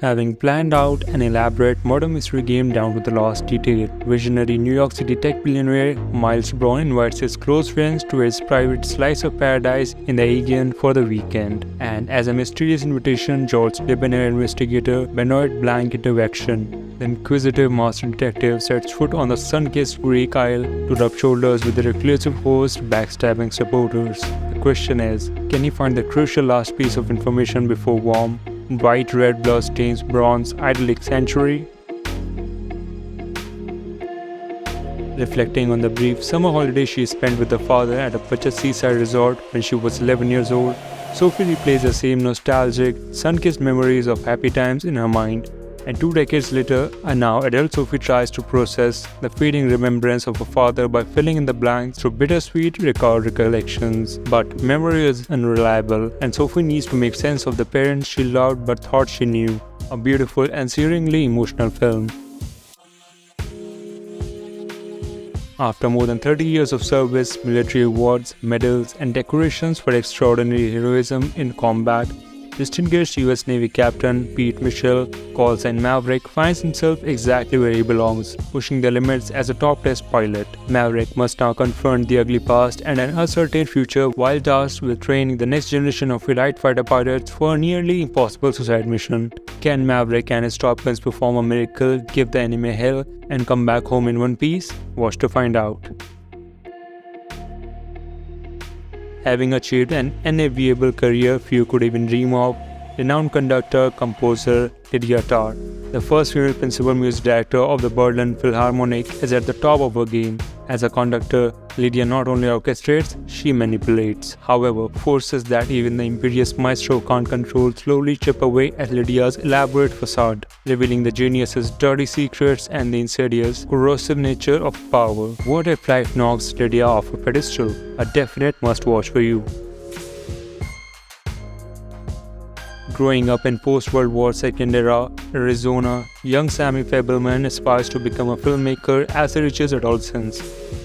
Having planned out an elaborate murder mystery game down to the last detail, visionary New York City tech billionaire Miles Brown invites his close friends to his private slice of paradise in the Aegean for the weekend. And as a mysterious invitation jolts debonair investigator Benoit Blanc into action, the inquisitive master detective sets foot on the sun-kissed Greek Isle to rub shoulders with the reclusive host backstabbing supporters. The question is, can he find the crucial last piece of information before warm, bright red blood stains Braun's idyllic sanctuary? Reflecting on the brief summer holiday she spent with her father at a Putcher seaside resort when she was 11 years old, Sophie replays the same nostalgic, sun-kissed memories of happy times in her mind. And 2 decades later, a now adult Sophie tries to process the fading remembrance of her father by filling in the blanks through bittersweet recollections. But memory is unreliable, and Sophie needs to make sense of the parents she loved but thought she knew. A beautiful and searingly emotional film. After more than 30 years of service, military awards, medals, and decorations for extraordinary heroism in combat, distinguished US Navy Captain Pete Mitchell, call sign Maverick, finds himself exactly where he belongs, pushing the limits as a top test pilot. Maverick must now confront the ugly past and an uncertain future while tasked with training the next generation of elite fighter pilots for a nearly impossible suicide mission. Can Maverick and his Top Guns perform a miracle, give the enemy hell, and come back home in one piece? Watch to find out. Having achieved an unenviable career few could even dream of, renowned conductor, composer Lydia Tarr, the first female principal music director of the Berlin Philharmonic, is at the top of her game. As a conductor, Lydia not only orchestrates, she manipulates. However, forces that even the imperious maestro can't control slowly chip away at Lydia's elaborate facade, revealing the genius's dirty secrets and the insidious, corrosive nature of power. What if life knocks Lydia off a pedestal? A definite must-watch for you. Growing up in post-World War II era Arizona, young Sammy Fabelman aspires to become a filmmaker as he reaches adolescence.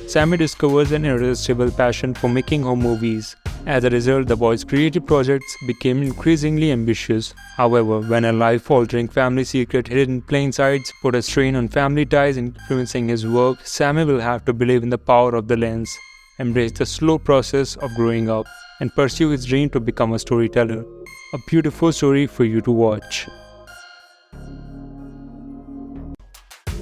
Sammy discovers an irresistible passion for making home movies. As a result, the boy's creative projects became increasingly ambitious. However, when a life-altering family secret hidden in plain sight put a strain on family ties influencing his work, Sammy will have to believe in the power of the lens, embrace the slow process of growing up, and pursue his dream to become a storyteller. A beautiful story for you to watch.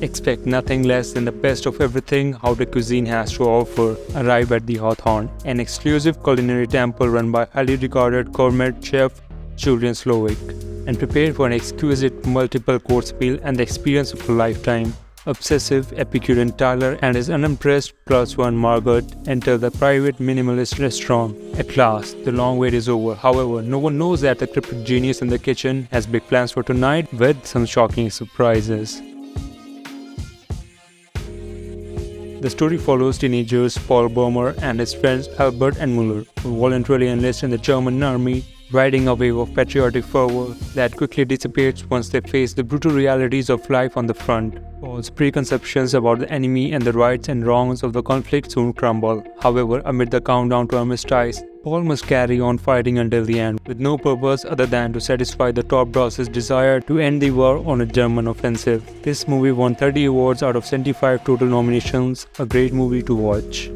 Expect nothing less than the best of everything How-To Cuisine has to offer. Arrive at the Hawthorne, an exclusive culinary temple run by highly regarded gourmet chef Julian Slowick, and prepare for an exquisite multiple-course meal and the experience of a lifetime. Obsessive Epicurean Tyler and his unimpressed +1 Margaret enter the private minimalist restaurant. At last, the long wait is over. However, no one knows that the cryptic genius in the kitchen has big plans for tonight with some shocking surprises. The story follows teenagers Paul Bäumer and his friends Albert and Muller, who voluntarily enlist in the German army, riding a wave of patriotic fervor that quickly dissipates once they face the brutal realities of life on the front. Paul's preconceptions about the enemy and the rights and wrongs of the conflict soon crumble. However, amid the countdown to armistice, Paul must carry on fighting until the end, with no purpose other than to satisfy the top boss's desire to end the war on a German offensive. This movie won 30 awards out of 75 total nominations, a great movie to watch.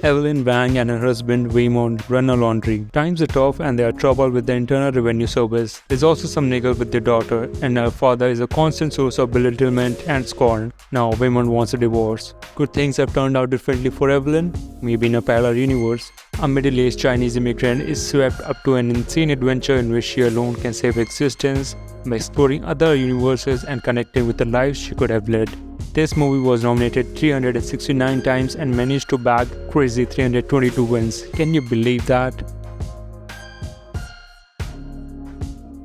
Evelyn Wang and her husband Waymond run a laundry. Times are tough and they are troubled with the Internal Revenue Service. There's also some niggle with their daughter, and her father is a constant source of belittlement and scorn. Now Waymond wants a divorce. Could things have turned out differently for Evelyn? Maybe in a parallel universe. A middle-aged Chinese immigrant is swept up to an insane adventure in which she alone can save existence by exploring other universes and connecting with the lives she could have led. This movie was nominated 369 times and managed to bag crazy 322 wins. Can you believe that?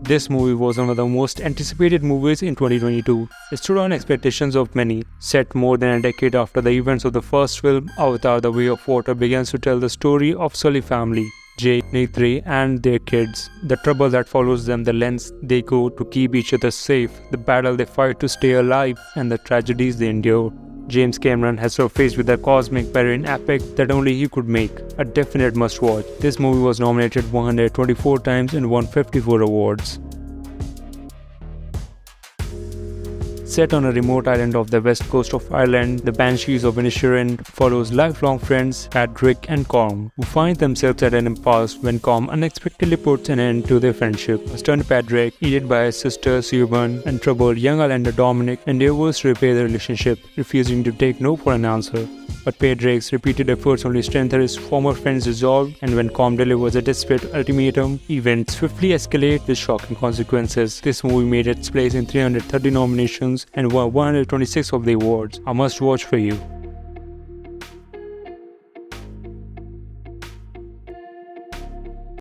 This movie was one of the most anticipated movies in 2022. It stood on expectations of many. Set more than a decade after the events of the first film, Avatar: The Way of Water begins to tell the story of Sully family, Jake, Nithri, and their kids. The trouble that follows them, the lengths they go to keep each other safe, the battle they fight to stay alive, and the tragedies they endure. James Cameron has surfaced with a cosmic marine epic that only he could make. A definite must-watch. This movie was nominated 124 times and won 54 awards. Set on a remote island off the west coast of Ireland, The Banshees of Inisherin follows lifelong friends Patrick and Colm, who find themselves at an impasse when Colm unexpectedly puts an end to their friendship. A stunned Patrick, aided by his sister Siobhan and troubled young Islander Dominic, endeavors to repair the relationship, refusing to take no for an answer. But Patrick's repeated efforts only strengthen his former friend's resolve, and when Colm delivers a desperate ultimatum, events swiftly escalate with shocking consequences. This movie made its place in 330 nominations and won 126 of the awards. A must-watch for you.